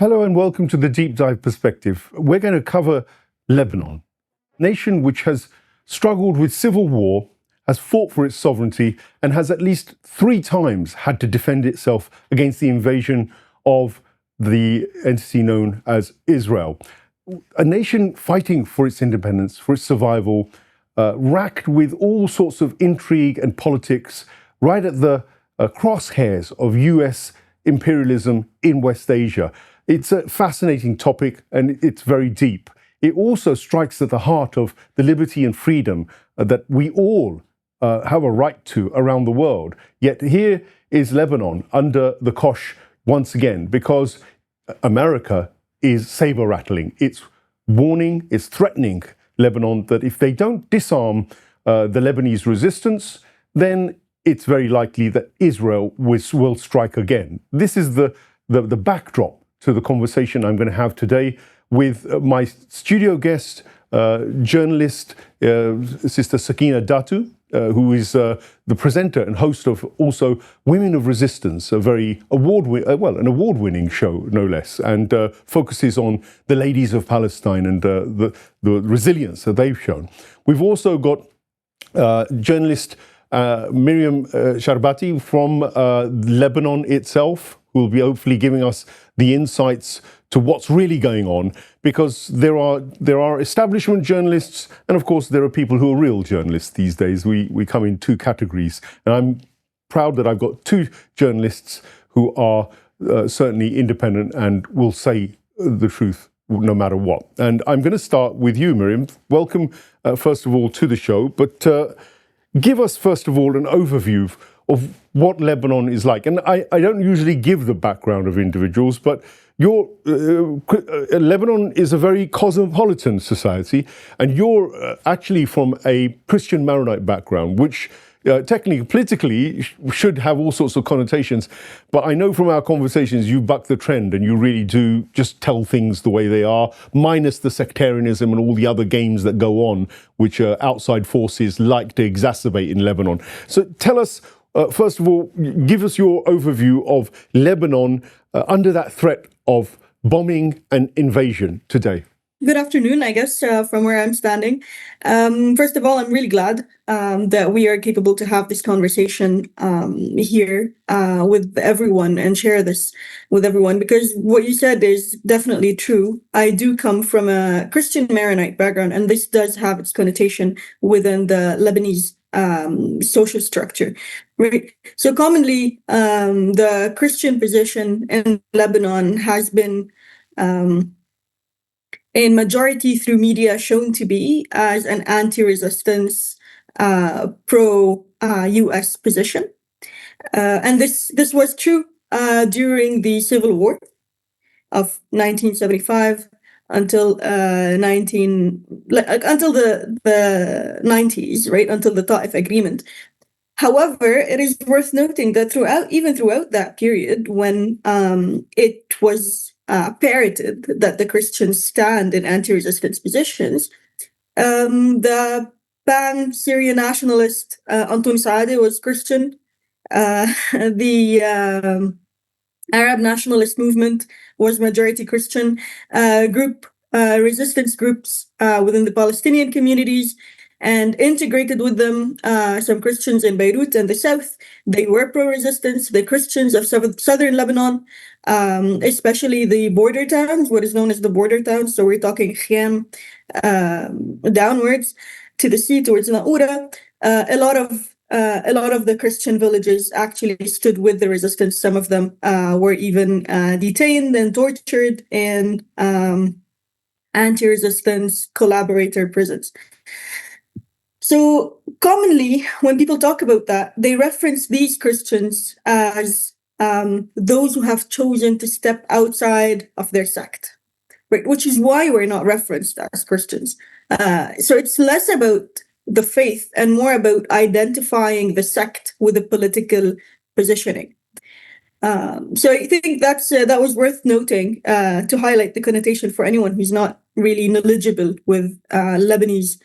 Hello and welcome to the Deep Dive Perspective. We're going to cover Lebanon, a nation which has struggled with civil war, has fought for its sovereignty, and has at least 3 times had to defend itself against the invasion of the entity known as Israel. A nation fighting for its independence, for its survival, racked with all sorts of intrigue and politics, right at the crosshairs of US imperialism in West Asia. It's a fascinating topic and it's very deep. It also strikes at the heart of the liberty and freedom that we all have a right to around the world. Yet here is Lebanon under the cosh once again, because America is saber rattling. It's warning, it's threatening Lebanon that if they don't disarm the Lebanese resistance, then it's very likely that Israel will strike again. This is the backdrop to the conversation I'm going to have today with my studio guest, journalist, Sister Sakina Datu, who is the presenter and host of also Women of Resistance, a very award-winning show, no less, and focuses on the ladies of Palestine and the resilience that they've shown. We've also got journalist Myriam Charabaty from Lebanon itself, who will be hopefully giving us the insights to what's really going on, because there are establishment journalists, and of course there are people who are real journalists these days. We come in 2 categories, and I'm proud that I've got 2 journalists who are certainly independent and will say the truth no matter what. And I'm going to start with you, Myriam. Welcome, first of all, to the show, but give us, first of all, an overview of what Lebanon is like. And I don't usually give the background of individuals, but Lebanon is a very cosmopolitan society, and you're actually from a Christian Maronite background, which technically, politically, should have all sorts of connotations. But I know from our conversations, you buck the trend and you really do just tell things the way they are, minus the sectarianism and all the other games that go on, which outside forces like to exacerbate in Lebanon. So tell us, first of all, give us your overview of Lebanon under that threat of bombing and invasion today. Good afternoon, I guess, from where I'm standing. First of all, I'm really glad that we are capable to have this conversation here with everyone and share this with everyone, because what you said is definitely true. I do come from a Christian Maronite background, and this does have its connotation within the Lebanese social structure, right? So commonly, the Christian position in Lebanon has been in majority through media shown to be as an anti-resistance, pro-US position. And this was true during the Civil War of 1975 until the 90s, right, until the Ta'if Agreement. However, it is worth noting that throughout that period, when it was parroted that the Christians stand in anti-resistance positions, the pan-Syrian nationalist Anton Saadi was Christian. The Arab nationalist movement was majority Christian. Resistance groups within the Palestinian communities, and integrated with them some Christians in Beirut and the south. They were pro-resistance. The Christians of southern Lebanon, especially the border towns, what is known as the border towns. So we're talking Khiam downwards to the sea towards Naura. A lot of the Christian villages actually stood with the resistance. Some of them were even detained and tortured in anti-resistance collaborator prisons. So commonly, when people talk about that, they reference these Christians as those who have chosen to step outside of their sect, right? Which is why we're not referenced as Christians. So it's less about the faith and more about identifying the sect with the political positioning. So I think that was worth noting to highlight the connotation for anyone who's not really knowledgeable with Lebanese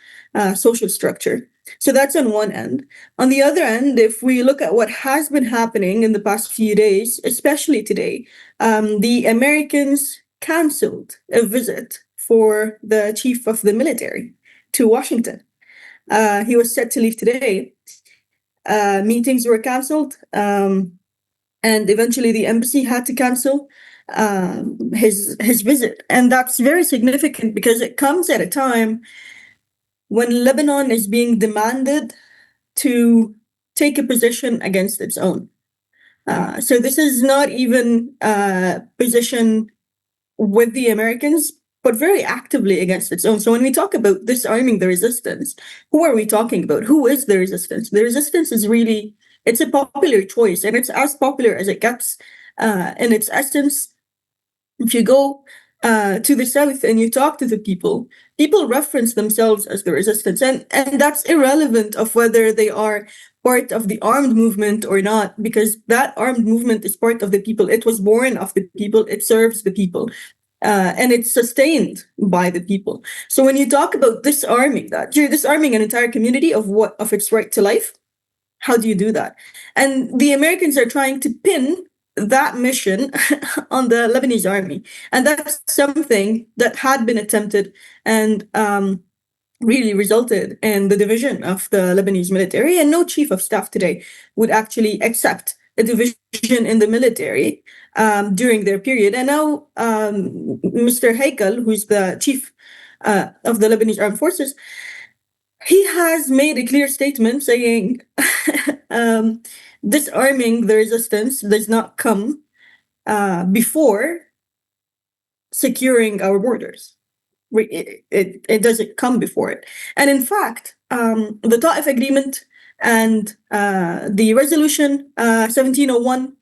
social structure. So that's on one end. On the other end, if we look at what has been happening in the past few days, especially today, the Americans canceled a visit for the chief of the military to Washington. He was set to leave today. Meetings were canceled, and eventually the embassy had to cancel his visit. And that's very significant because it comes at a time when Lebanon is being demanded to take a position against its own. So this is not even a position with the Americans, but very actively against its own. So when we talk about disarming the resistance, who are we talking about? Who is the resistance? The resistance is really, it's a popular choice, and it's as popular as it gets in its essence. If you go to the south and you talk to the people reference themselves as the resistance, and that's irrelevant of whether they are part of the armed movement or not, because that armed movement is part of the people. It was born of the people, it serves the people, and it's sustained by the people. So when you talk about disarming that, you're disarming an entire community of its right to life. How do you do that? And the Americans are trying to pin that mission on the Lebanese army. And that's something that had been attempted and really resulted in the division of the Lebanese military. And no chief of staff today would actually accept a division in the military during their period. And now Mr. Haikal, who's the chief of the Lebanese armed forces, he has made a clear statement saying disarming the resistance does not come before securing our borders. It doesn't come before it. And in fact, the Ta'if Agreement and the Resolution 1701,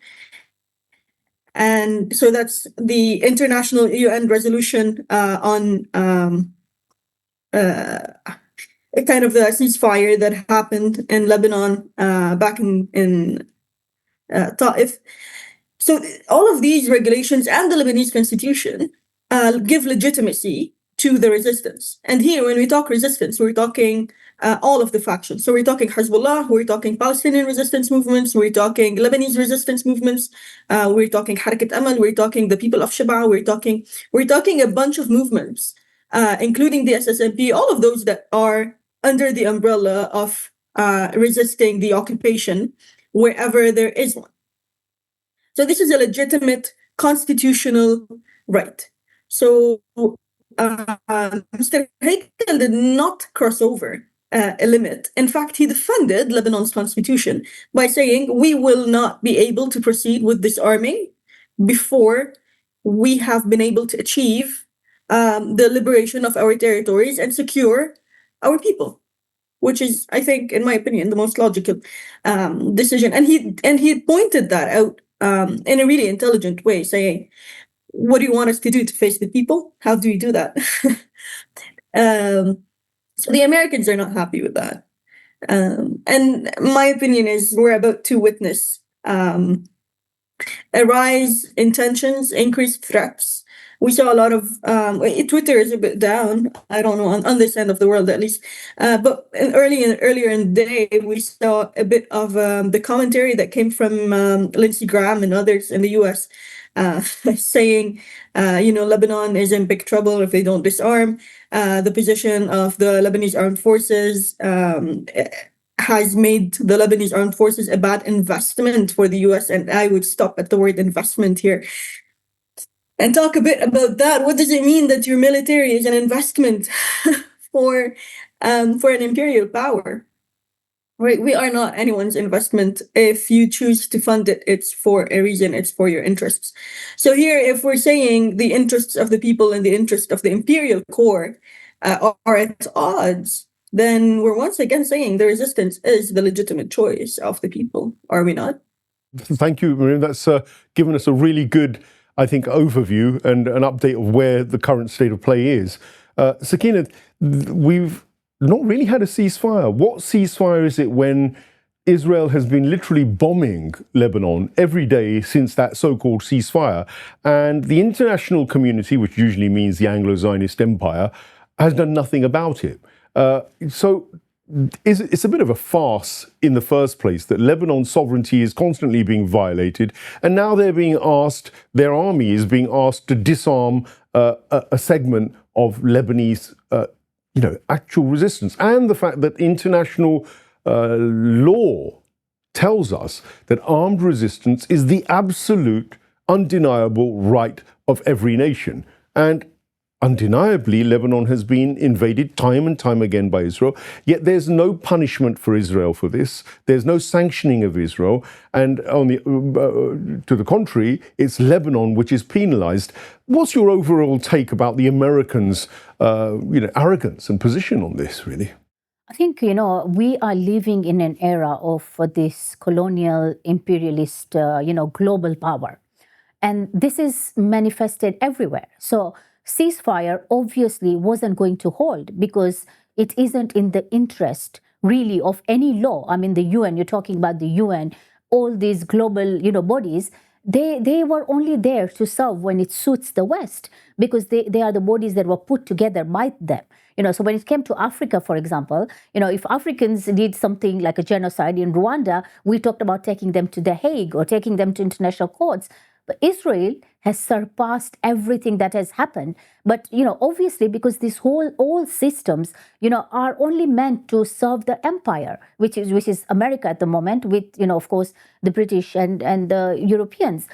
and so that's the international UN resolution on kind of the ceasefire that happened in Lebanon back in Ta'if. So all of these regulations and the Lebanese constitution give legitimacy to the resistance. And here, when we talk resistance, we're talking all of the factions. So we're talking Hezbollah, we're talking Palestinian resistance movements, we're talking Lebanese resistance movements, we're talking Harakat Amal, we're talking the people of Shaba, we're talking a bunch of movements, including the SSMP, all of those that are under the umbrella of resisting the occupation wherever there is one. So this is a legitimate constitutional right. So Mr. Haikal did not cross over a limit. In fact, he defended Lebanon's constitution by saying we will not be able to proceed with disarming before we have been able to achieve the liberation of our territories and secure our people, which is, I think, in my opinion, the most logical decision. And he pointed that out in a really intelligent way, saying, what do you want us to do to face the people? How do we do that? So the Americans are not happy with that. And my opinion is we're about to witness a rise in tensions, increased threats. We saw a lot of Twitter is a bit down. I don't know on this end of the world at least. But earlier in the day, we saw a bit of the commentary that came from Lindsey Graham and others in the U.S. Saying, Lebanon is in big trouble if they don't disarm. The position of the Lebanese armed forces has made the Lebanese armed forces a bad investment for the U.S. And I would stop at the word investment here and talk a bit about that. What does it mean that your military is an investment for an imperial power? Right, we are not anyone's investment. If you choose to fund it, it's for a reason, it's for your interests. So here, if we're saying the interests of the people and the interest of the imperial core are at odds, then we're once again saying the resistance is the legitimate choice of the people, are we not? Thank you, Myriam. That's given us a really good, I think, overview and an update of where the current state of play is. Sakina, we've not really had a ceasefire. What ceasefire is it when Israel has been literally bombing Lebanon every day since that so-called ceasefire, and the international community, which usually means the Anglo-Zionist empire, has done nothing about it? So it's a bit of a farce in the first place that Lebanon's sovereignty is constantly being violated, and now their army is being asked to disarm a segment of Lebanese, actual resistance, and the fact that international law tells us that armed resistance is the absolute, undeniable right of every nation. And undeniably, Lebanon has been invaded time and time again by Israel, yet there's no punishment for Israel for this. There's no sanctioning of Israel. And to the contrary, it's Lebanon which is penalized. What's your overall take about the Americans' arrogance and position on this, really? I think, we are living in an era of this colonial, imperialist, global power. And this is manifested everywhere. So ceasefire obviously wasn't going to hold because it isn't in the interest really of any law. I mean, the UN, you're talking about the UN, all these global, bodies, they were only there to serve when it suits the West because they are the bodies that were put together by them. So when it came to Africa, for example, if Africans did something like a genocide in Rwanda, we talked about taking them to The Hague or taking them to international courts. But Israel has surpassed everything that has happened. But, obviously, because these all systems, are only meant to serve the empire, which is America at the moment, with, of course, the British and the Europeans.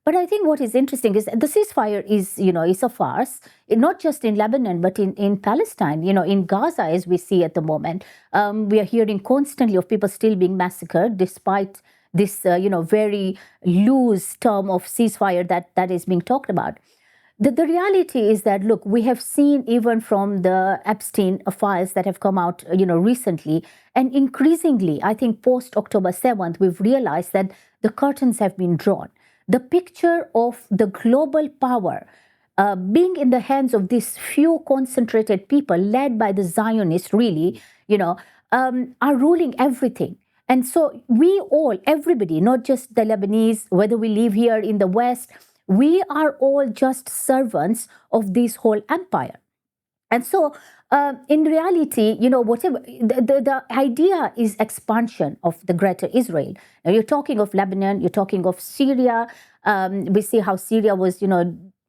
But I think what is interesting is the ceasefire is a farce, not just in Lebanon, but in Palestine, in Gaza, as we see at the moment. We are hearing constantly of people still being massacred, despite this, very loose term of ceasefire that is being talked about. The reality is that, look, we have seen even from the Epstein files that have come out, recently, and increasingly, I think post-October 7th, we've realized that the curtains have been drawn. The picture of the global power being in the hands of these few concentrated people led by the Zionists, really, are ruling everything. And so we all, everybody, not just the Lebanese, whether we live here in the West, we are all just servants of this whole empire. And so in reality, whatever, the idea is expansion of the greater Israel. Now you're talking of Lebanon, you're talking of Syria. We see how Syria was,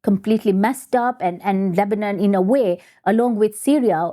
completely messed up, and Lebanon, in a way, along with Syria,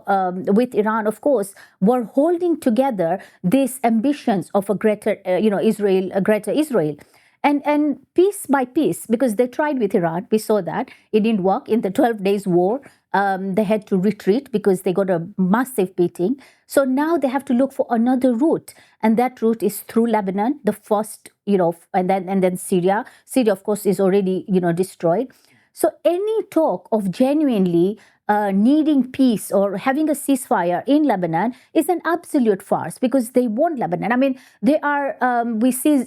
with Iran, of course, were holding together these ambitions of a greater, Israel, a greater Israel. And piece by piece, because they tried with Iran, we saw that it didn't work in the 12 days war. They had to retreat because they got a massive beating. So now they have to look for another route, and that route is through Lebanon, the first, and then Syria. Syria, of course, is already, destroyed. So any talk of genuinely needing peace or having a ceasefire in Lebanon is an absolute farce because they want Lebanon. I mean, they are, we see,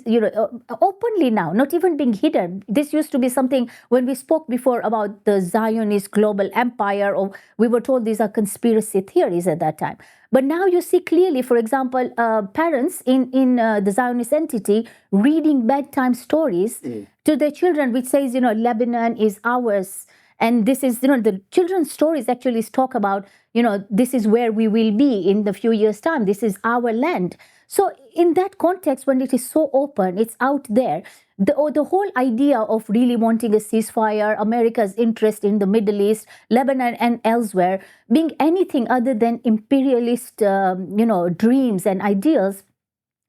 openly now, not even being hidden. This used to be something when we spoke before about the Zionist global empire, or we were told these are conspiracy theories at that time. But now you see clearly, for example, parents in the Zionist entity reading bedtime stories to their children, which says, Lebanon is ours. And this is, the children's stories actually talk about, this is where we will be in the few years' time. This is our land. So in that context, when it is so open, it's out there. The whole idea of really wanting a ceasefire, America's interest in the Middle East, Lebanon and elsewhere, being anything other than imperialist, dreams and ideals,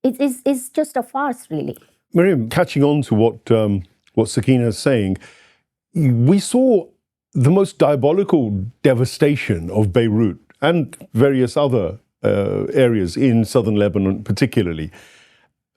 is just a farce, really. Myriam, catching on to what Sakina is saying, we saw the most diabolical devastation of Beirut and various other areas in southern Lebanon particularly.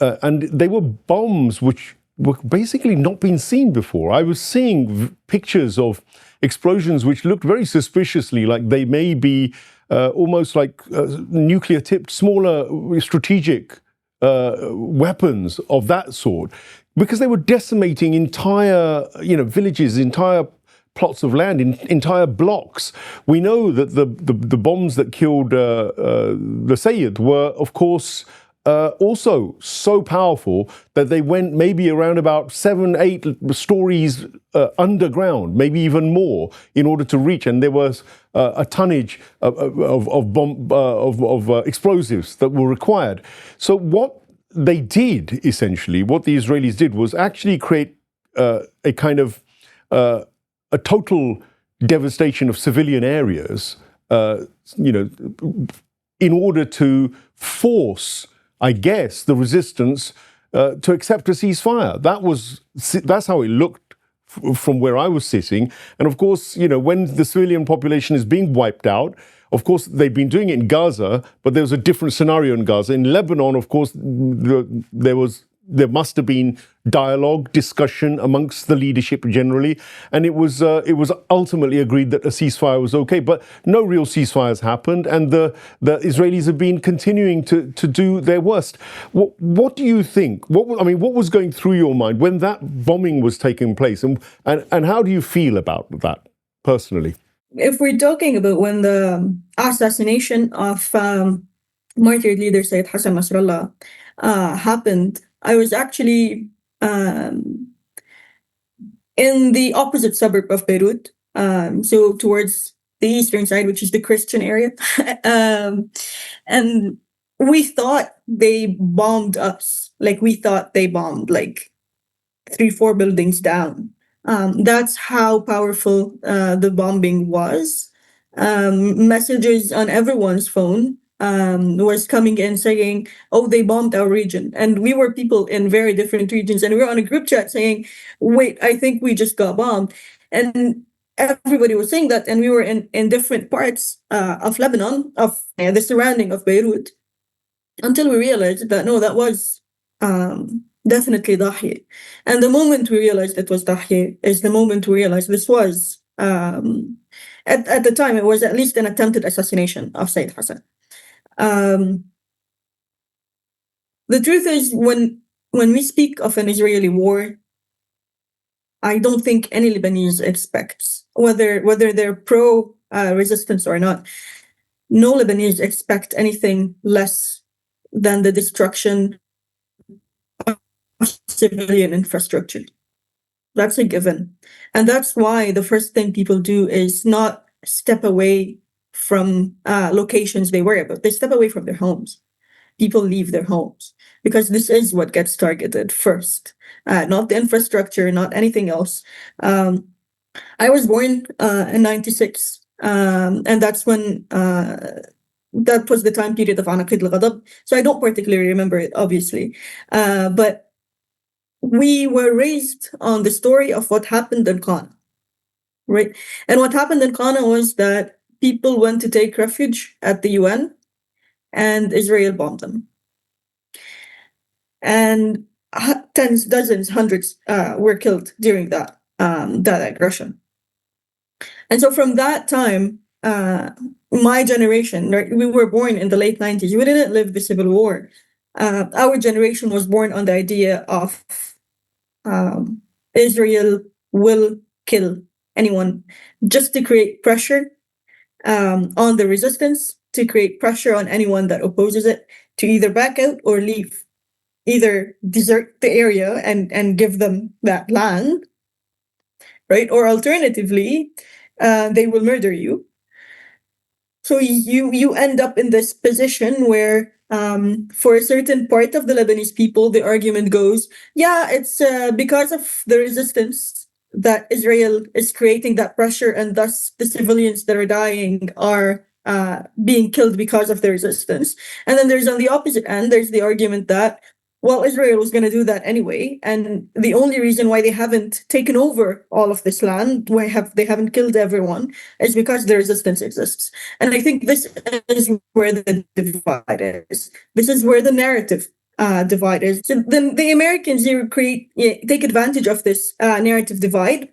And they were bombs which were basically not been seen before. I was seeing pictures of explosions which looked very suspiciously like they may be almost like nuclear-tipped, smaller strategic weapons of that sort, because they were decimating entire, villages, entire plots of land, entire blocks. We know that the bombs that killed the Sayyid were, of course, also so powerful that they went maybe around about 7-8 stories underground, maybe even more, in order to reach. And there was a tonnage of explosives that were required. So what they did, essentially, what the Israelis did was actually create a kind of a total devastation of civilian areas, in order to force, I guess, the resistance to accept a ceasefire. That's how it looked from where I was sitting. And of course, when the civilian population is being wiped out, of course, they've been doing it in Gaza, but there was a different scenario in Gaza. In Lebanon, of course, there must have been dialogue, discussion amongst the leadership generally, and it was ultimately agreed that a ceasefire was okay. But no real ceasefires happened, and the Israelis have been continuing to do their worst. What do you think? What was going through your mind when that bombing was taking place, and how do you feel about that personally? If we're talking about when the assassination of martyred leader Sayyid Hassan Nasrallah happened, I was actually in the opposite suburb of Beirut, so towards the eastern side, which is the Christian area. And we thought they bombed us. Like, we thought they bombed like 3-4 buildings down. That's how powerful the bombing was. Messages on everyone's phone was coming in saying, oh, they bombed our region. And we were people in very different regions. And we were on a group chat saying, wait, I think we just got bombed. And everybody was saying that. And we were in different parts of Lebanon, of the surrounding of Beirut, until we realized that, no, that was definitely Dahi. And the moment we realized it was Dahi is the moment we realized this was, at the time, it was at least an attempted assassination of Sayyid Hassan. The truth is, when we speak of an Israeli war, I don't think any Lebanese expects, whether they're pro resistance or not, no Lebanese expect anything less than the destruction of civilian infrastructure. That's a given. And that's why the first thing people do is not step away from locations they worry about. They step away from their homes. People leave their homes because this is what gets targeted first, not the infrastructure, not anything else. I was born in 96, and that's when that was the time period of Anaqid al-Ghadab. So I don't particularly remember it, obviously. But we were raised on the story of what happened in Qana, right? And what happened in Qana was that people went to take refuge at the UN, and Israel bombed them. And tens, dozens, hundreds were killed during that aggression. And so from that time, my generation, right, we were born in the late 90s. We didn't live the Civil War. Our generation was born on the idea of Israel will kill anyone, just to create pressure on the resistance, to create pressure on anyone that opposes it, to either back out or leave, either desert the area and give them that land, right? Or alternatively, they will murder you. So you end up in this position where for a certain part of the Lebanese people, the argument goes, yeah, it's because of the resistance that Israel is creating that pressure, and thus the civilians that are dying are being killed because of the resistance. And then there's on the opposite end, there's the argument that, well, Israel was going to do that anyway, and the only reason why they haven't taken over all of this land, why they haven't killed everyone, is because the resistance exists. And I think this is where the divide is. This is where the narrative divide is. So then the Americans take advantage of this narrative divide.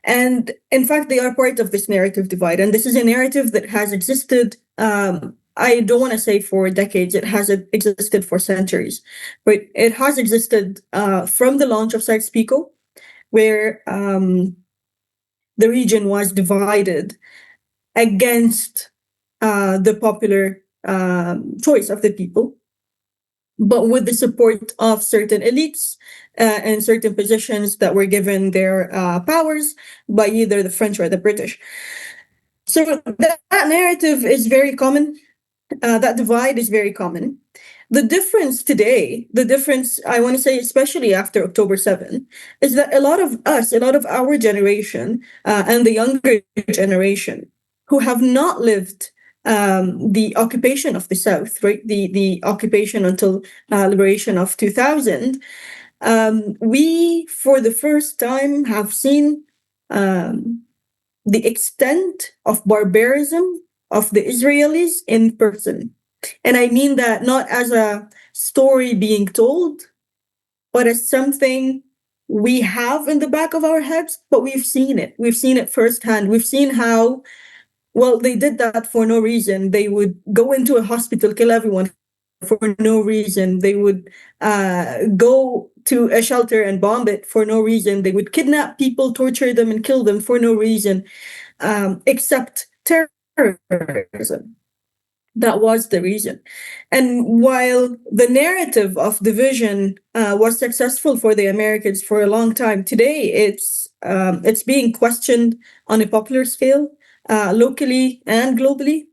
And in fact, they are part of this narrative divide. And this is a narrative that has existed, I don't want to say for decades, it has existed for centuries, but it has existed from the launch of Sykes-Picot, where the region was divided against the popular choice of the people. but with the support of certain elites and certain positions that were given their powers by either the French or the British. So that narrative is very common. That divide is very common. The difference today, I want to say, especially after October 7, is that a lot of us, a lot of our generation and the younger generation who have not lived the occupation of the South, right? The occupation until liberation of 2000, we, for the first time, have seen the extent of barbarism of the Israelis in person. And I mean that not as a story being told, but as something we have in the back of our heads, but we've seen it. We've seen it firsthand. We've seen how, well, they did that for no reason. They would go into a hospital, kill everyone for no reason. They would go to a shelter and bomb it for no reason. They would kidnap people, torture them, and kill them for no reason, except terrorism. That was the reason. And while the narrative of division was successful for the Americans for a long time, today it's being questioned on a popular scale, locally and globally.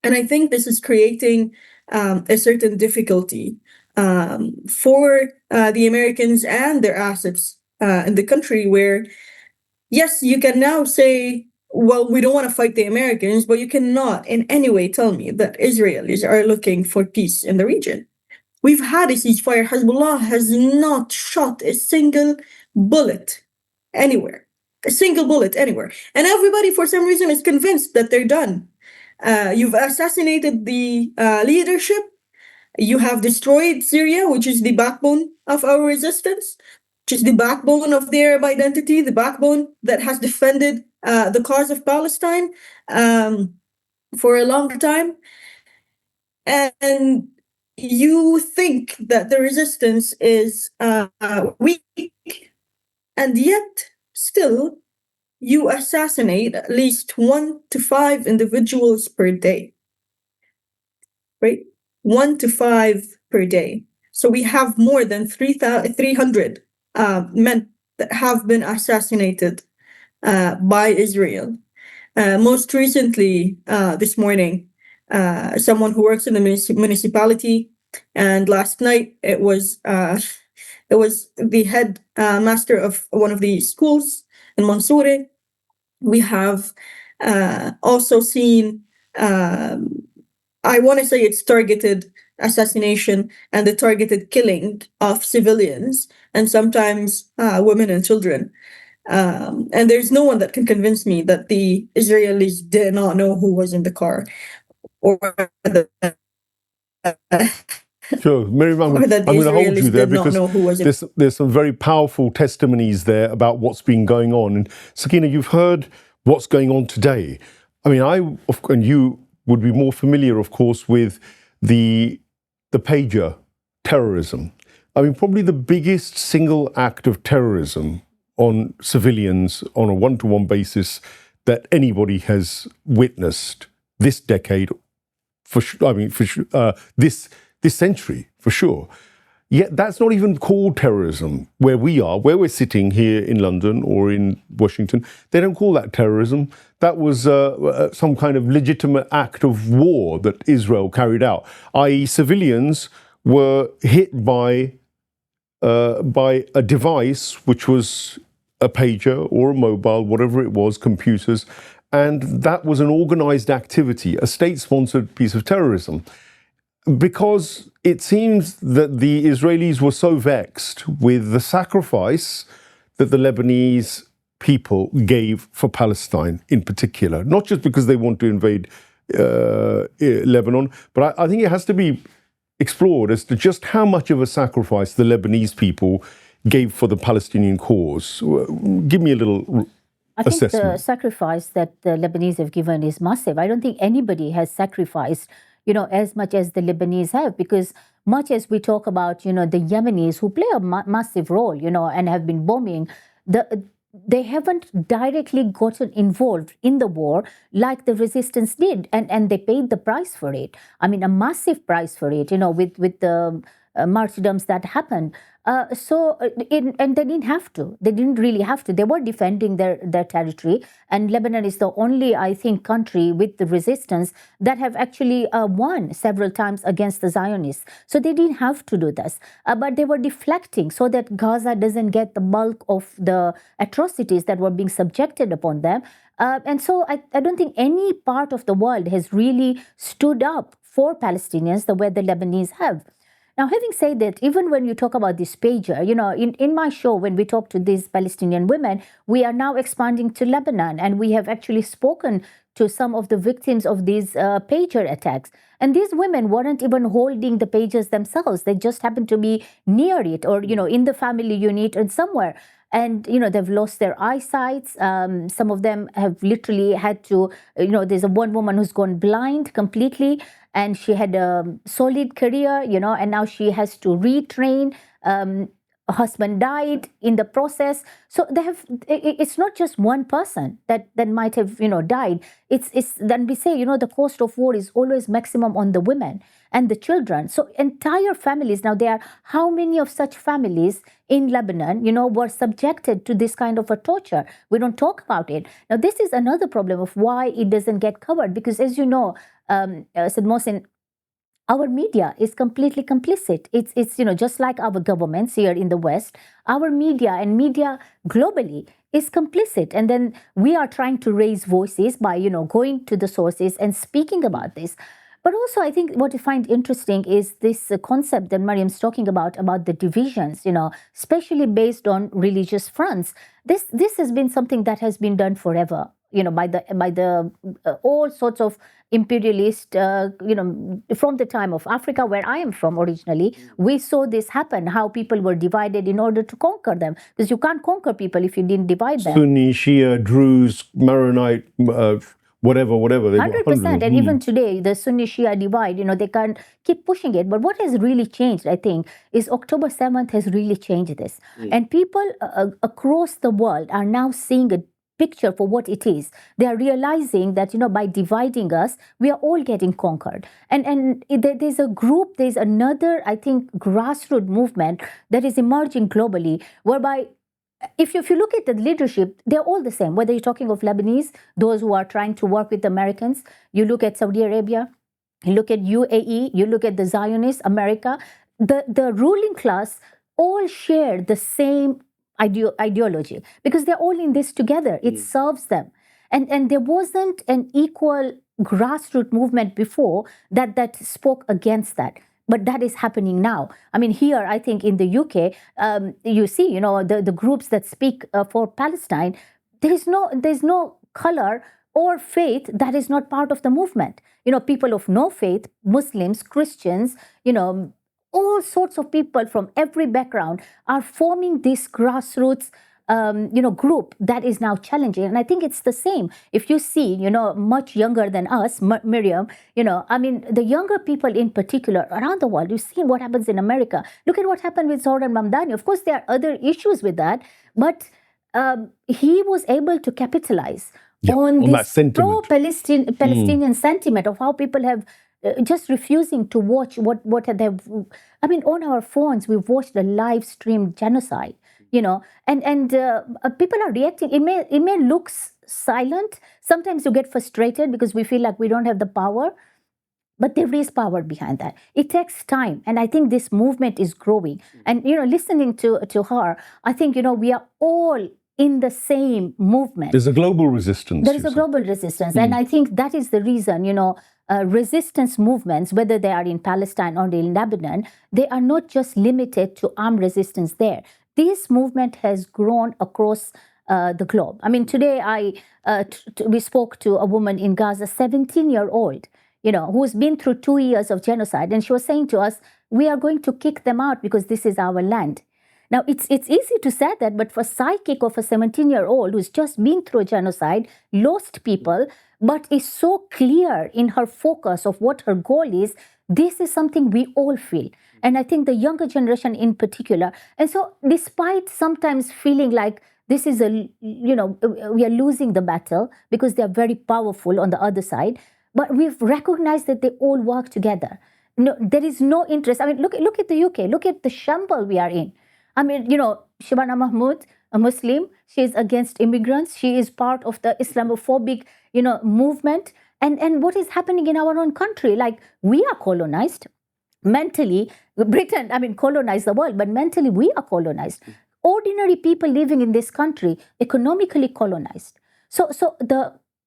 And I think this is creating a certain difficulty for the Americans and their assets in the country, where, yes, you can now say, well, we don't want to fight the Americans, but you cannot in any way tell me that Israelis are looking for peace in the region. We've had a ceasefire. Hezbollah has not shot a single bullet anywhere. A single bullet anywhere. And everybody, for some reason, is convinced that they're done. You've assassinated the leadership. You have destroyed Syria, which is the backbone of our resistance, which is the backbone of the Arab identity, the backbone that has defended the cause of Palestine for a long time. And you think that the resistance is weak, and yet still you assassinate at least 1 to 5 individuals per day, right? 1 to 5 per day. So we have more than 300 men that have been assassinated by Israel. Most recently, this morning, someone who works in the municipality, and last night it was the head master of one of the schools in Mansoure. We have also seen, I want to say it's targeted assassination and the targeted killing of civilians, and sometimes women and children. And there's no one that can convince me that the Israelis did not know who was in the car, or Sure, Myriam, I'm going to hold you there because there's some very powerful testimonies there about what's been going on. And Sakina, you've heard what's going on today. I mean, and you would be more familiar, of course, with the pager terrorism. I mean, probably the biggest single act of terrorism on civilians on a one-to-one basis that anybody has witnessed this decade, this century, for sure. Yet that's not even called terrorism where we're sitting here in London or in Washington. They don't call that terrorism. That was some kind of legitimate act of war that Israel carried out, i.e. civilians were hit by a device which was a pager or a mobile, whatever it was, computers, and that was an organized activity, a state-sponsored piece of terrorism. Because it seems that the Israelis were so vexed with the sacrifice that the Lebanese people gave for Palestine in particular, not just because they want to invade Lebanon, but I think it has to be explored as to just how much of a sacrifice the Lebanese people gave for the Palestinian cause. Give me a little assessment. I think the sacrifice that the Lebanese have given is massive. I don't think anybody has sacrificed, as much as the Lebanese have, because much as we talk about, the Yemenis who play a massive role, and have been bombing, they haven't directly gotten involved in the war like the resistance did, and they paid the price for it. I mean, a massive price for it, with the martyrdoms that happened. And they didn't have to. They didn't really have to. They were defending their territory, and Lebanon is the only, I think, country with the resistance that have actually won several times against the Zionists. So they didn't have to do this, but they were deflecting so that Gaza doesn't get the bulk of the atrocities that were being subjected upon them. And so I don't think any part of the world has really stood up for Palestinians the way the Lebanese have. Now, having said that, even when you talk about this pager, in my show, when we talk to these Palestinian women, we are now expanding to Lebanon, and we have actually spoken to some of the victims of these pager attacks. And these women weren't even holding the pagers themselves. They just happened to be near it, or, in the family unit and somewhere. And, they've lost their eyesight. Some of them have literally had to, there's one woman who's gone blind completely, and she had a solid career, and now she has to retrain. Her husband died in the process. So it's not just one person that might have, died. It's then we say, the cost of war is always maximum on the women and the children. So entire families, now there are how many of such families in Lebanon, were subjected to this kind of a torture? We don't talk about it. Now, this is another problem of why it doesn't get covered, because as you know, Said Mohsin, our media is completely complicit. It's just like our governments here in the West, our media and media globally is complicit. And then we are trying to raise voices by, going to the sources and speaking about this. But also, I think what I find interesting is this concept that Myriam's talking about the divisions, especially based on religious fronts. This has been something that has been done forever, by the all sorts of imperialist, from the time of Africa, where I am from originally. We saw this happen, how people were divided in order to conquer them, because you can't conquer people if you didn't divide them. Sunni, Shia, Druze, Maronite, whatever. 100%. And even today, the Sunni Shia divide, they can't keep pushing it. But what has really changed, I think, is October 7th has really changed this. And people across the world are now seeing a picture for what it is. They are realizing that, by dividing us, we are all getting conquered. And there's a group, there's another, I think, grassroots movement that is emerging globally, whereby if you look at the leadership, they're all the same. Whether you're talking of Lebanese, those who are trying to work with the Americans, you look at Saudi Arabia, you look at UAE, you look at the Zionists, America, the ruling class all share the same ideology, because they're all in this together. It serves them. And there wasn't an equal grassroots movement before that spoke against that. But that is happening now. I mean, here, I think in the UK, you see, the groups that speak for Palestine, there's no color or faith that is not part of the movement. People of no faith, Muslims, Christians, all sorts of people from every background are forming this grassroots group that is now challenging. And I think it's the same. If you see, much younger than us, Myriam, the younger people in particular around the world, you've seen what happens in America. Look at what happened with Zoran Mamdani. Of course, there are other issues with that, but he was able to capitalize on this pro-Palestinian sentiment of how people have just refusing to watch what they've. I mean, on our phones, we've watched a live stream genocide. And people are reacting. It may look silent. Sometimes you get frustrated because we feel like we don't have the power, but there is power behind that. It takes time, and I think this movement is growing. And listening to her, I think we are all in the same movement. There's a global resistance. There is a global resistance, and I think that is the reason. Resistance movements, whether they are in Palestine or in Lebanon, they are not just limited to armed resistance there. This movement has grown across the globe. I mean, today we spoke to a woman in Gaza, 17-year-old, who's been through 2 years of genocide, and she was saying to us, "We are going to kick them out because this is our land." Now, it's easy to say that, but for psychic of a 17-year-old who's just been through a genocide, lost people, but is so clear in her focus of what her goal is, this is something we all feel. And I think the younger generation in particular. And so despite sometimes feeling like this is we are losing the battle because they are very powerful on the other side. But we've recognized that they all work together. No, there is no interest. I mean, look at the UK. Look at the shamble we are in. I mean, Shabana Mahmood, a Muslim, she is against immigrants. She is part of the Islamophobic, movement. And what is happening in our own country? Like, we are colonized mentally. Britain, colonized the world, but mentally we are colonized. Ordinary people living in this country, economically colonized. So the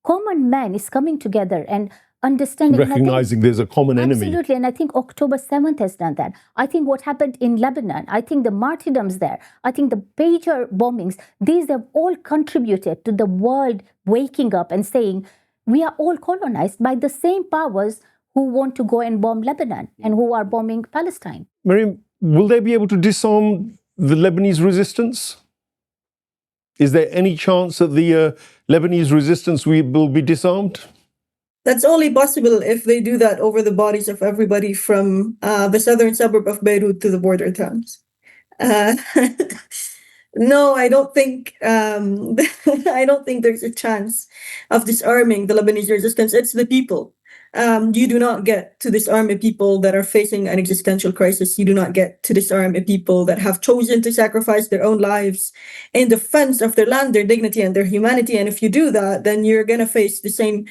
common man is coming together and understanding. Recognizing there's a common enemy. Absolutely. And I think October 7th has done that. I think what happened in Lebanon, I think the martyrdoms there, I think the pager bombings, these have all contributed to the world waking up and saying, we are all colonized by the same powers who want to go and bomb Lebanon and who are bombing Palestine. Myriam, will they be able to disarm the Lebanese resistance? Is there any chance that the Lebanese resistance will be disarmed? That's only possible if they do that over the bodies of everybody from the southern suburb of Beirut to the border towns. No, I don't think I don't think there's a chance of disarming the Lebanese resistance. It's the people. You do not get to disarm a people that are facing an existential crisis. You do not get to disarm a people that have chosen to sacrifice their own lives in defense of their land, their dignity, and their humanity. And if you do that, then you're going to face the same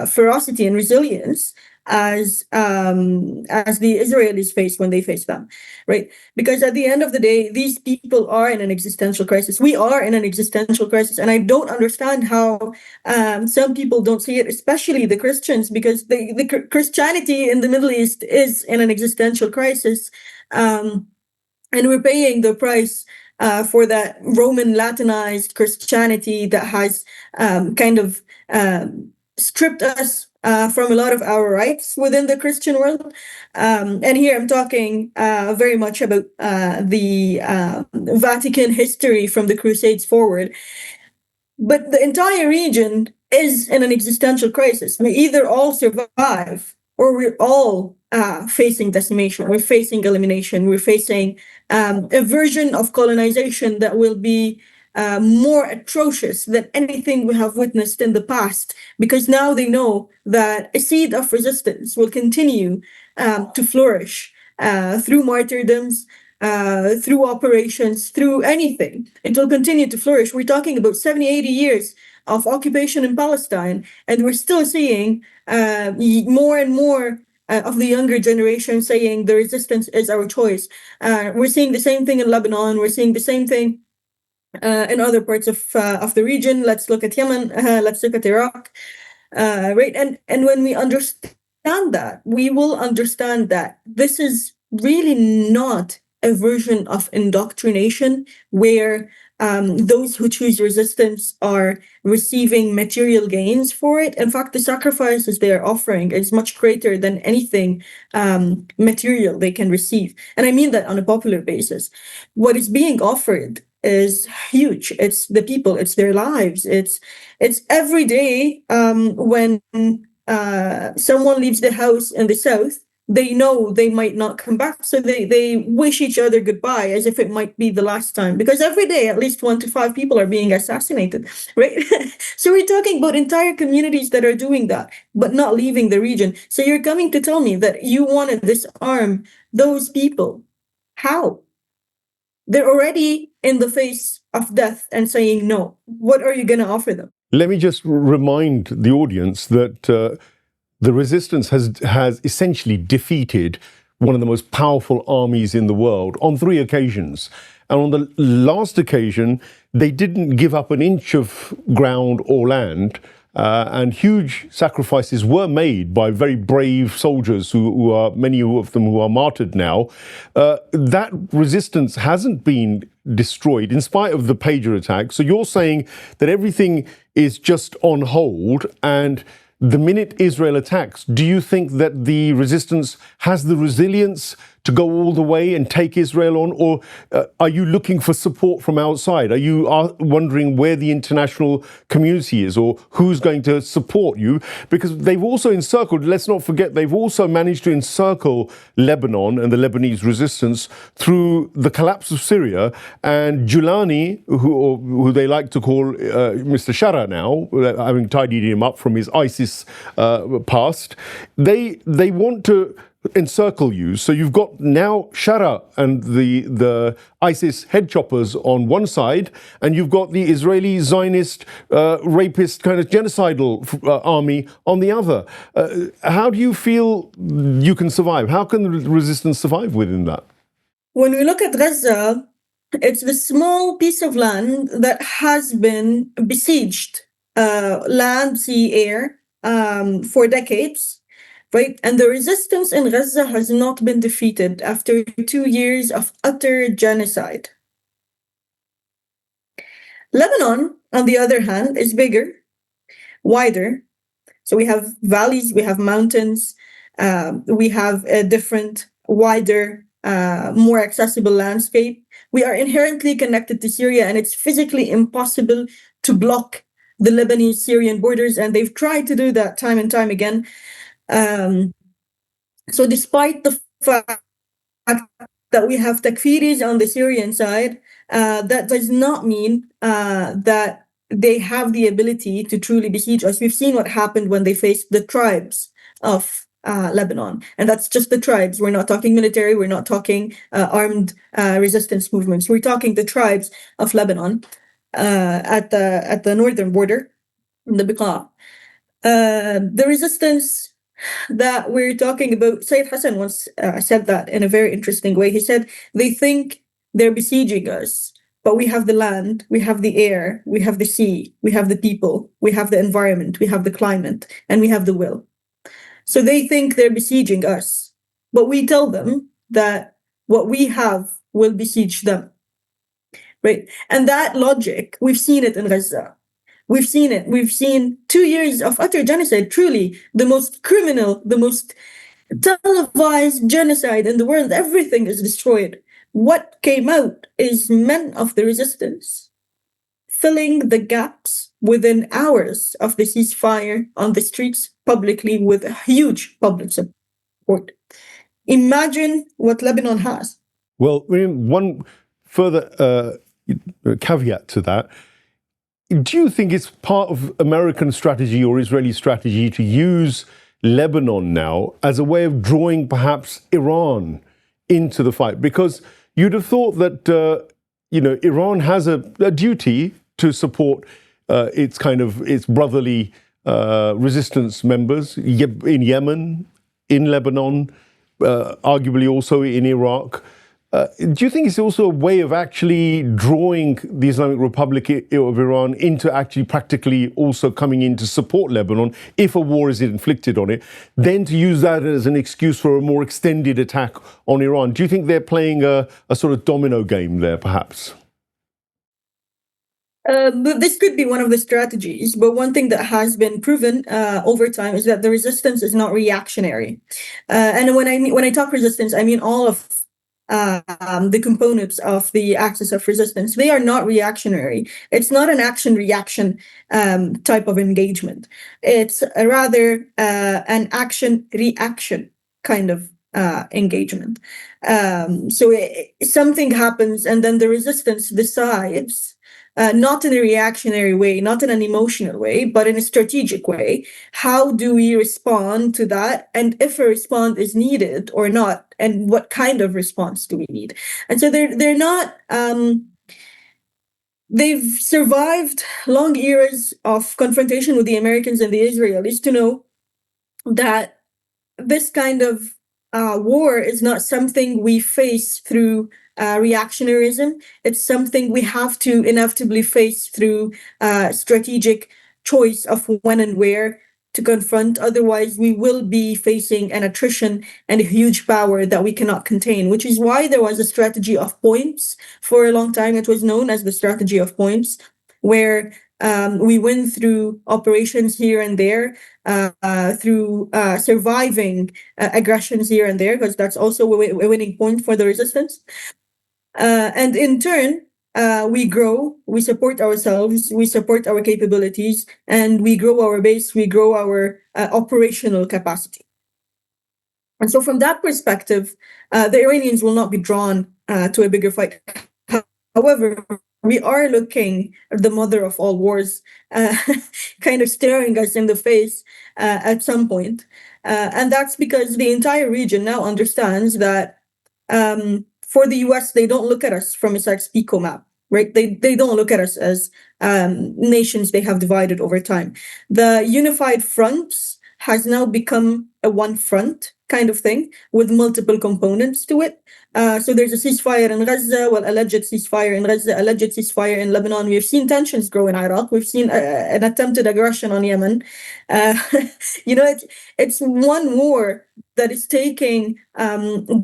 ferocity and resilience as the Israelis face when they face them, right? Because at the end of the day, these people are in an existential crisis. We are in an existential crisis, and I don't understand how some people don't see it, especially the Christians, because the Christianity in the Middle East is in an existential crisis, and we're paying the price for that Roman Latinized Christianity that has stripped us from a lot of our rights within the Christian world. And here I'm talking very much about the Vatican history from the Crusades forward. But the entire region is in an existential crisis. We either all survive or we're all facing decimation. We're facing elimination. We're facing a version of colonization that will be more atrocious than anything we have witnessed in the past, because now they know that a seed of resistance will continue to flourish through martyrdoms, through operations, through anything. It will continue to flourish. We're talking about 70, 80 years of occupation in Palestine, and we're still seeing more and more of the younger generation saying the resistance is our choice. We're seeing the same thing in Lebanon. We're seeing the same thing in other parts of the region. Let's look at Yemen. Let's look at Iraq. Right, and when we understand that, we will understand that this is really not a version of indoctrination where those who choose resistance are receiving material gains for it. In fact, the sacrifices they are offering is much greater than anything material they can receive. And I mean that on a popular basis. What is being offered is huge. It's the people, it's their lives. It's every day when someone leaves the house in the south, they know they might not come back. So they wish each other goodbye as if it might be the last time, because every day at least 1 to 5 people are being assassinated, right? So we're talking about entire communities that are doing that, but not leaving the region. So you're coming to tell me that you want to disarm those people. How? They're already in the face of death and saying no. What are you going to offer them? Let me just remind the audience that the resistance has essentially defeated one of the most powerful armies in the world on 3 occasions. And on the last occasion, they didn't give up an inch of ground or land. And huge sacrifices were made by very brave soldiers who are, many of them who are martyred now. That resistance hasn't been destroyed in spite of the pager attack. So you're saying that everything is just on hold, and the minute Israel attacks, do you think that the resistance has the resilience to go all the way and take Israel on, or are you looking for support from outside? Are you wondering where the international community is, or who's going to support you? Because they've also encircled, let's not forget, they've also managed to encircle Lebanon and the Lebanese resistance through the collapse of Syria, and Julani, who they like to call Mr. Shara now, having tidied him up from his ISIS past, they want to encircle you. So you've got now Shara and the ISIS head choppers on one side, and you've got the Israeli Zionist rapist kind of genocidal army on the other. How do you feel you can survive? How can the resistance survive within that? When we look at Gaza, it's the small piece of land that has been besieged, land, sea, air, for decades. Right? And the resistance in Gaza has not been defeated after 2 years of utter genocide. Lebanon, on the other hand, is bigger, wider. So we have valleys, we have mountains, we have a different, wider, more accessible landscape. We are inherently connected to Syria, and it's physically impossible to block the Lebanese-Syrian borders, and they've tried to do that time and time again. So despite the fact that we have takfiris on the Syrian side, that does not mean that they have the ability to truly besiege us. We've seen what happened when they faced the tribes of Lebanon, and that's just the tribes. We're not talking military, we're not talking armed resistance movements. We're talking the tribes of Lebanon at the northern border, in the Beqa. The resistance that we're talking about, Sayyid Hassan once said that in a very interesting way. He said, they think they're besieging us, but we have the land, we have the air, we have the sea, we have the people, we have the environment, we have the climate, and we have the will. So they think they're besieging us, but we tell them that what we have will besiege them, right? And that logic, we've seen it in Gaza. We've seen it. We've seen 2 years of utter genocide, truly the most criminal, the most televised genocide in the world. Everything is destroyed. What came out is men of the resistance filling the gaps within hours of the ceasefire on the streets publicly with huge public support. Imagine what Lebanon has. Well, one further caveat to that. Do you think it's part of American strategy or Israeli strategy to use Lebanon now as a way of drawing perhaps Iran into the fight? Because you'd have thought that Iran has a duty to support its brotherly resistance members in Yemen, in Lebanon, arguably also in Iraq. Do you think it's also a way of actually drawing the Islamic Republic of Iran into actually practically also coming in to support Lebanon if a war is inflicted on it, then to use that as an excuse for a more extended attack on Iran? Do you think they're playing a sort of domino game there, perhaps? This could be one of the strategies, but one thing that has been proven over time is that the resistance is not reactionary. And when I talk resistance, I mean all of the components of the axis of resistance. They are not reactionary. It's not an action-reaction type of engagement. It's rather an action-reaction kind of engagement. So something happens, and then the resistance decides, not in a reactionary way, not in an emotional way, but in a strategic way. How do we respond to that? And if a response is needed or not, and what kind of response do we need? And so they're not, they've survived long eras of confrontation with the Americans and the Israelis to know that this kind of war is not something we face through reactionarism. It's something we have to inevitably face through strategic choice of when and where to confront. Otherwise, we will be facing an attrition and a huge power that we cannot contain, which is why there was a strategy of points for a long time. It was known as the strategy of points, where We win through operations here and there, through surviving aggressions here and there, because that's also a winning point for the resistance. And in turn, we grow, we support ourselves, we support our capabilities, and we grow our base, we grow our operational capacity. And so from that perspective, the Iranians will not be drawn to a bigger fight. However, we are looking at the mother of all wars, kind of staring us in the face at some point. And that's because the entire region now understands that for the US, they don't look at us from a Sykes-Picot map, right? They don't look at us as nations they have divided over time. The unified fronts has now become a one front kind of thing with multiple components to it. So there's a ceasefire in Gaza, alleged ceasefire in Gaza, alleged ceasefire in Lebanon. We've seen tensions grow in Iraq. We've seen an attempted aggression on Yemen. It's one war that is taking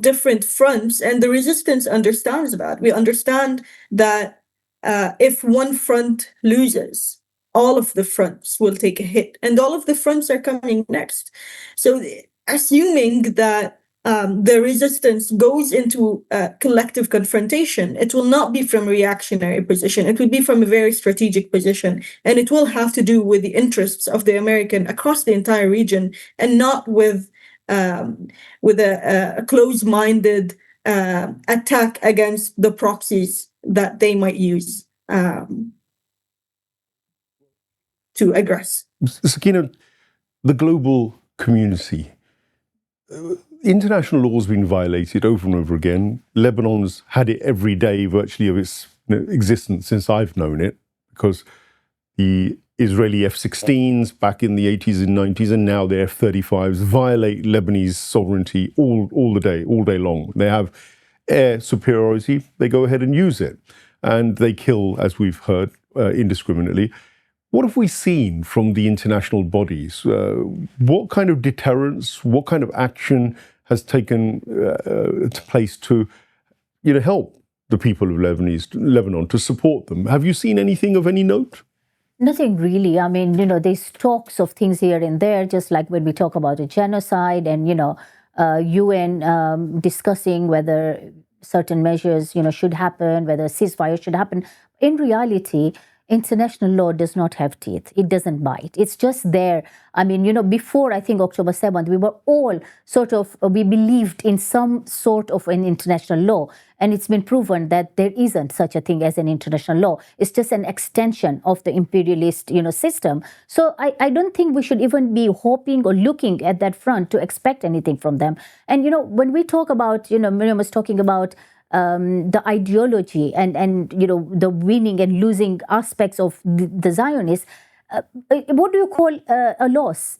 different fronts, and the resistance understands that. We understand that if one front loses, all of the fronts will take a hit, and all of the fronts are coming next. So assuming that the resistance goes into collective confrontation, it will not be from a reactionary position. It will be from a very strategic position, and it will have to do with the interests of the American across the entire region, and not with a close-minded attack against the proxies that they might use to aggress. Sakina, the global community, international law has been violated over and over again. Lebanon's had it every day virtually of its existence since I've known it, because the Israeli F-16s back in the 80s and 90s, and now the F-35s violate Lebanese sovereignty all day long. They have air superiority, they go ahead and use it. And they kill, as we've heard, indiscriminately. What have we seen from the international bodies? What kind of deterrence, what kind of action has taken place to help the people of Lebanon, to support them? Have you seen anything of any note? Nothing really. I mean, there's talks of things here and there, just like when we talk about a genocide and, UN discussing whether certain measures, should happen, whether a ceasefire should happen. In reality, international law does not have teeth. It doesn't bite. It's just there. I mean, before, I think, October 7th, we were all we believed in some sort of an international law. And it's been proven that there isn't such a thing as an international law. It's just an extension of the imperialist, system. So I don't think we should even be hoping or looking at that front to expect anything from them. And, when we talk about, Myriam was talking about the ideology and the winning and losing aspects of the Zionists. What do you call a loss?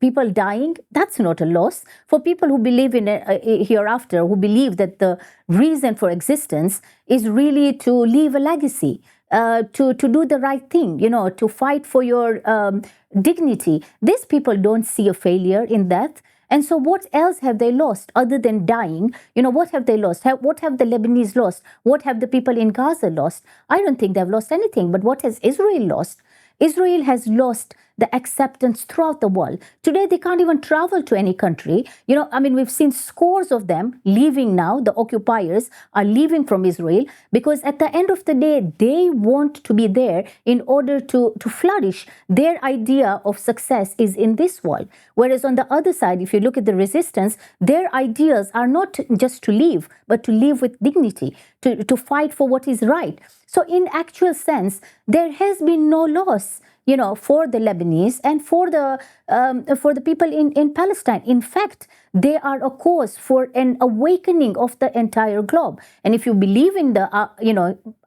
People dying, that's not a loss. For people who believe in a hereafter, who believe that the reason for existence is really to leave a legacy, to do the right thing, to fight for your dignity. These people don't see a failure in that. And so what else have they lost other than dying? What have they lost? What have the Lebanese lost? What have the people in Gaza lost? I don't think they've lost anything. But what has Israel lost? Israel has lost the acceptance throughout the world. Today, they can't even travel to any country. We've seen scores of them leaving now. The occupiers are leaving from Israel because at the end of the day, they want to be there in order to flourish. Their idea of success is in this world. Whereas on the other side, if you look at the resistance, their ideas are not just to live, but to live with dignity, to fight for what is right. So in actual sense, there has been no loss, for the Lebanese and for the people in Palestine. In fact, they are a cause for an awakening of the entire globe. And if you believe in the,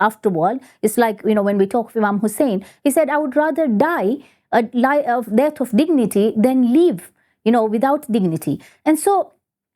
afterworld, it's like, when we talk of Imam Hussein, he said, I would rather die a death of dignity than live, without dignity. And so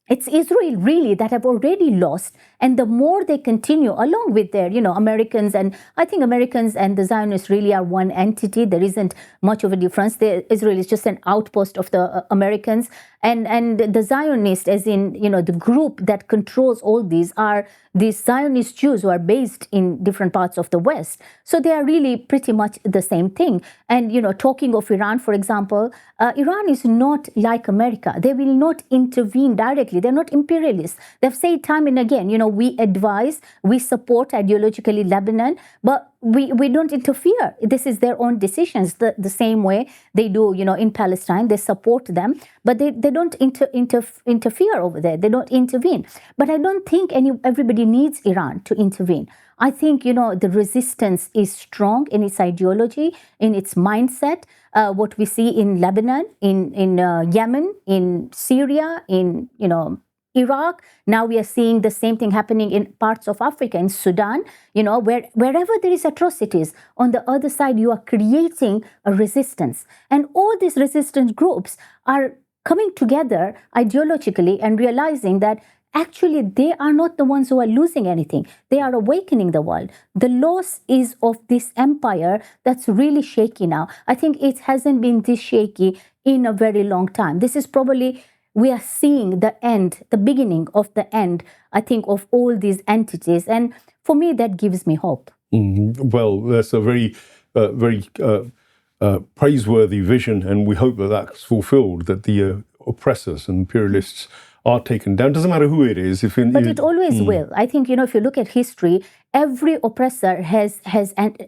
it's Israel really that have already lost, and the more they continue, along with their, Americans, and I think Americans and the Zionists really are one entity. There isn't much of a difference. Israel is just an outpost of the Americans, and the Zionists, as in the group that controls all these, are these Zionist Jews who are based in different parts of the West. So they are really pretty much the same thing. And talking of Iran, for example, Iran is not like America. They will not intervene directly. They're not imperialists. They've said time and again, we advise, we support ideologically Lebanon, but we don't interfere. This is their own decisions. The same way they do, in Palestine, they support them, but they don't interfere over there. They don't intervene. But I don't think everybody needs Iran to intervene. I think, the resistance is strong in its ideology, in its mindset. What we see in Lebanon, in Yemen, in Syria, in, Iraq. Now we are seeing the same thing happening in parts of Africa, in Sudan, wherever there is atrocities, on the other side, you are creating a resistance. And all these resistance groups are coming together ideologically and realizing that actually they are not the ones who are losing anything. They are awakening the world. The loss is of this empire that's really shaky now. I think it hasn't been this shaky in a very long time. This is probably, we are seeing the end, the beginning of the end, I think, of all these entities. And for me, that gives me hope. Well, that's a very praiseworthy vision, and we hope that that's fulfilled, that the oppressors and imperialists are taken down. Doesn't matter who it is. But it always will. I think, if you look at history, every oppressor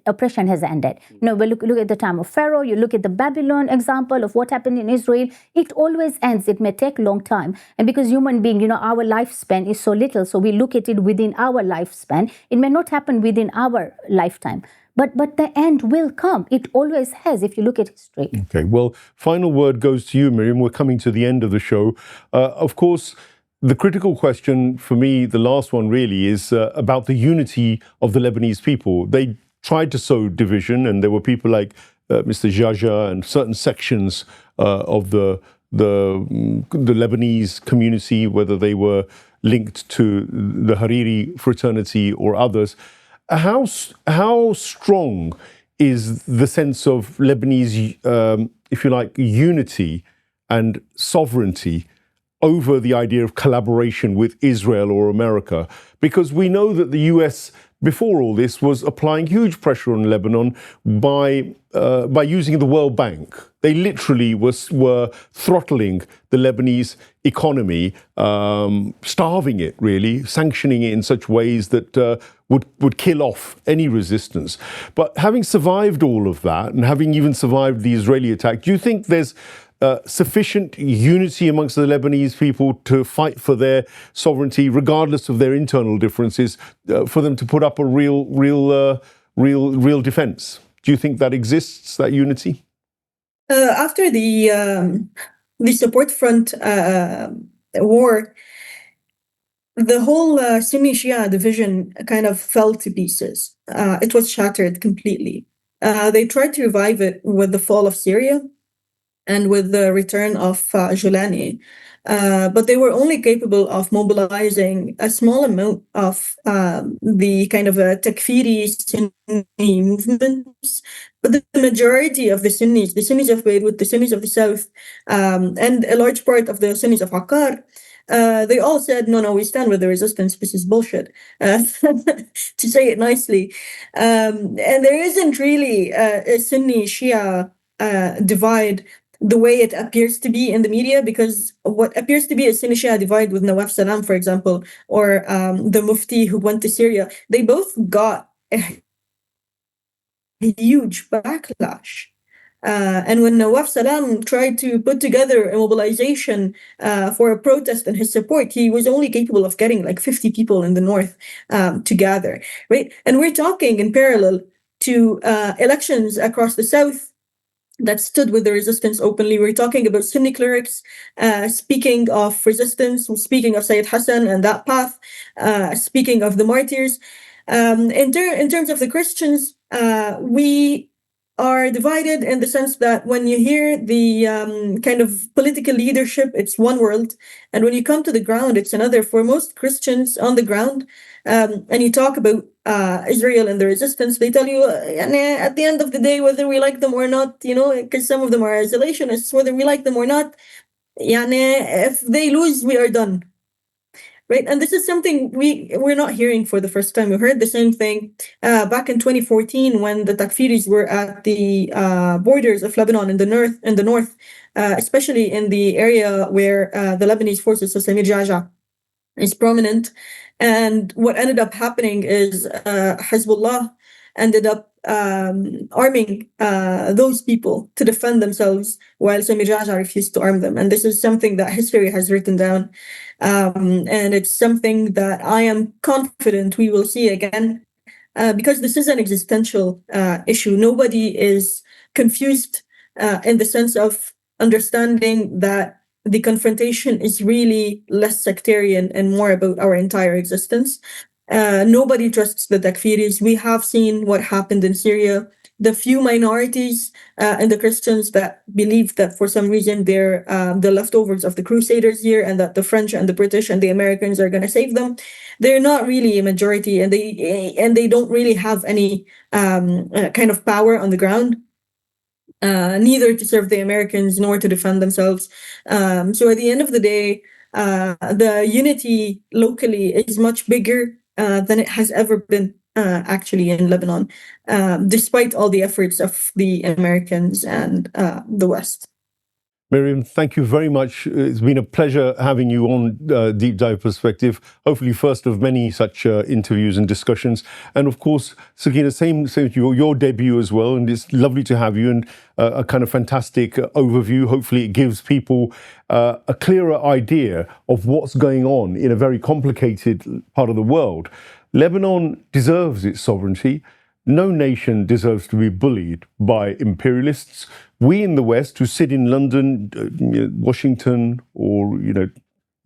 oppression has ended. We look at the time of Pharaoh, you look at the Babylon example of what happened in Israel, it always ends. It may take a long time. And because human being, our lifespan is so little, so we look at it within our lifespan. It may not happen within our lifetime. But the end will come. It always has, if you look at history. Okay, well, final word goes to you, Myriam. We're coming to the end of the show. Of course, the critical question for me, the last one really, is about the unity of the Lebanese people. They tried to sow division, and there were people like Mr. Jaja and certain sections of the Lebanese community, whether they were linked to the Hariri fraternity or others. How strong is the sense of Lebanese, if you like, unity and sovereignty over the idea of collaboration with Israel or America? Because we know that the US, before all this, was applying huge pressure on Lebanon by using the World Bank. They literally were throttling the Lebanese economy, starving it, really, sanctioning it in such ways that would kill off any resistance. But having survived all of that, and having even survived the Israeli attack, do you think there's sufficient unity amongst the Lebanese people to fight for their sovereignty, regardless of their internal differences, for them to put up a real defense? Do you think that exists, that unity? After the support front war, the whole Sunni-Shia division kind of fell to pieces. It was shattered completely. They tried to revive it with the fall of Syria and with the return of Jolani. But they were only capable of mobilizing a small amount of the kind of Takfiri Sunni movements. But the majority of the Sunnis of Beirut, the Sunnis of the south, and a large part of the Sunnis of Akkar, they all said, no, we stand with the resistance. This is bullshit, to say it nicely. And there isn't really a Sunni-Shia divide the way it appears to be in the media, because what appears to be a Sunni-Shia divide with Nawaf Salam, for example, or the Mufti who went to Syria, they both got a huge backlash. And when Nawaf Salam tried to put together a mobilization for a protest in his support, he was only capable of getting like 50 people in the north to gather, right? And we're talking in parallel to elections across the south that stood with the resistance openly. We're talking about Sunni clerics speaking of resistance, speaking of Sayyid Hassan and that path, speaking of the martyrs. In terms of the Christians, we are divided in the sense that when you hear the kind of political leadership, it's one world, and when you come to the ground, it's another. For most Christians on the ground, and you talk about Israel and the resistance, they tell you, at the end of the day, whether we like them or not, because some of them are isolationists, whether we like them or not, if they lose, we are done. Right, and this is something we're not hearing for the first time. We heard the same thing back in 2014 when the Takfiris were at the borders of Lebanon in the north, especially in the area where the Lebanese forces, so Samir Jaja, is prominent. And what ended up happening is Hezbollah ended up arming those people to defend themselves, while Samir Jaja refused to arm them. And this is something that history has written down. And it's something that I am confident we will see again, because this is an existential issue. Nobody is confused in the sense of understanding that the confrontation is really less sectarian and more about our entire existence. Nobody trusts the Takfiris. We have seen what happened in Syria. The few minorities and the Christians that believe that for some reason they're the leftovers of the Crusaders here, and that the French and the British and the Americans are going to save them, they're not really a majority, and they don't really have any kind of power on the ground, neither to serve the Americans nor to defend themselves. So at the end of the day, the unity locally is much bigger than it has ever been. Actually in Lebanon, despite all the efforts of the Americans and the West. Myriam, thank you very much. It's been a pleasure having you on Deep Dive Perspective. Hopefully first of many such interviews and discussions. And of course, Sakina, same to you, your debut as well. And it's lovely to have you, and a kind of fantastic overview. Hopefully it gives people a clearer idea of what's going on in a very complicated part of the world. Lebanon deserves its sovereignty. No nation deserves to be bullied by imperialists. We in the West, who sit in London, Washington, or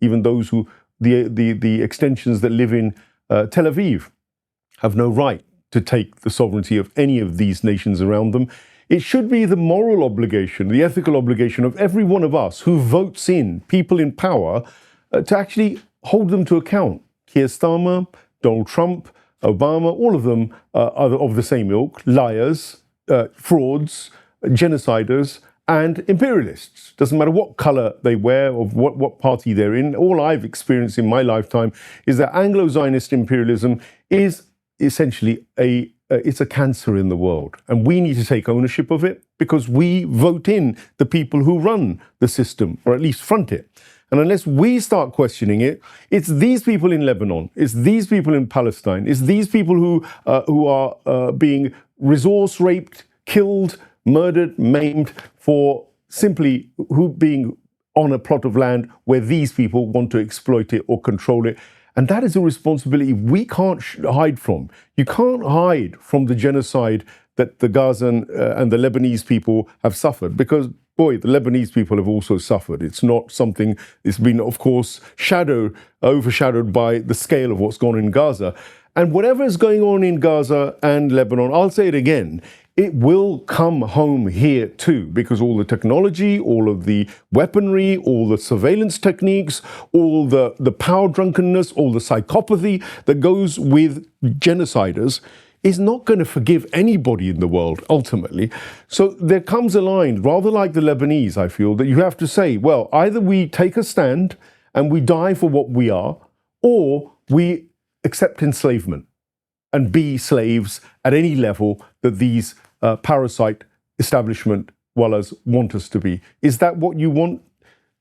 even those who the extensions that live in Tel Aviv, have no right to take the sovereignty of any of these nations around them. It should be the moral obligation, the ethical obligation of every one of us who votes in people in power to actually hold them to account. Keir Starmer, Donald Trump, Obama, all of them are of the same ilk: liars, frauds, genociders, and imperialists. Doesn't matter what colour they wear or what party they're in. All I've experienced in my lifetime is that Anglo-Zionist imperialism is essentially it's a cancer in the world. And we need to take ownership of it, because we vote in the people who run the system, or at least front it. And unless we start questioning it, it's these people in Lebanon, it's these people in Palestine, it's these people who are being resource raped, killed, murdered, maimed for simply being on a plot of land where these people want to exploit it or control it. And that is a responsibility we can't hide from. You can't hide from the genocide that the Gazan and the Lebanese people have suffered, because boy, the Lebanese people have also suffered. It's not something, it's been, of course, overshadowed by the scale of what's gone on in Gaza. And whatever is going on in Gaza and Lebanon, I'll say it again, it will come home here too, because all the technology, all of the weaponry, all the surveillance techniques, all the power drunkenness, all the psychopathy that goes with genociders is not going to forgive anybody in the world, ultimately. So there comes a line, rather like the Lebanese, I feel, that you have to say, well, either we take a stand and we die for what we are, or we accept enslavement and be slaves at any level that these parasite establishment wallahs want us to be. Is that what you want?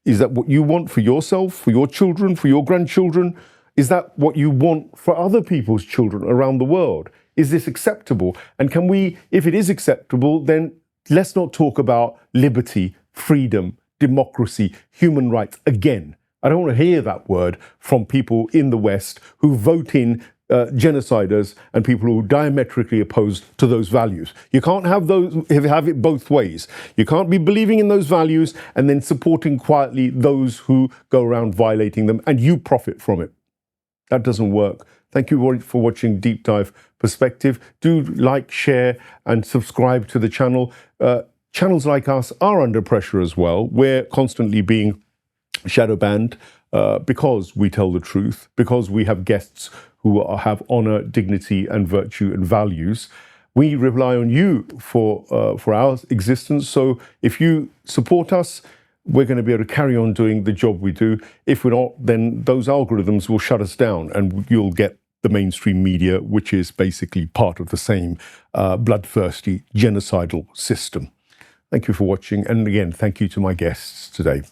Is that what you want for yourself, for your children, for your grandchildren? Is that what you want for other people's children around the world? Is this acceptable? And can we, if it is acceptable, then let's not talk about liberty, freedom, democracy, human rights again. I don't want to hear that word from people in the West who vote in genociders and people who are diametrically opposed to those values. You can't have it both ways. You can't be believing in those values and then supporting quietly those who go around violating them, and you profit from it. That doesn't work Thank you for watching Deep Dive Perspective. Do like, share, and subscribe to the channel. Channels like us are under pressure as well. We're constantly being shadow banned because we tell the truth, because we have guests who have honor, dignity, and virtue and values. We rely on you for our existence. So if you support us, we're going to be able to carry on doing the job we do. If we're not, then those algorithms will shut us down and you'll get the mainstream media, which is basically part of the same bloodthirsty, genocidal system. Thank you for watching. And again, thank you to my guests today.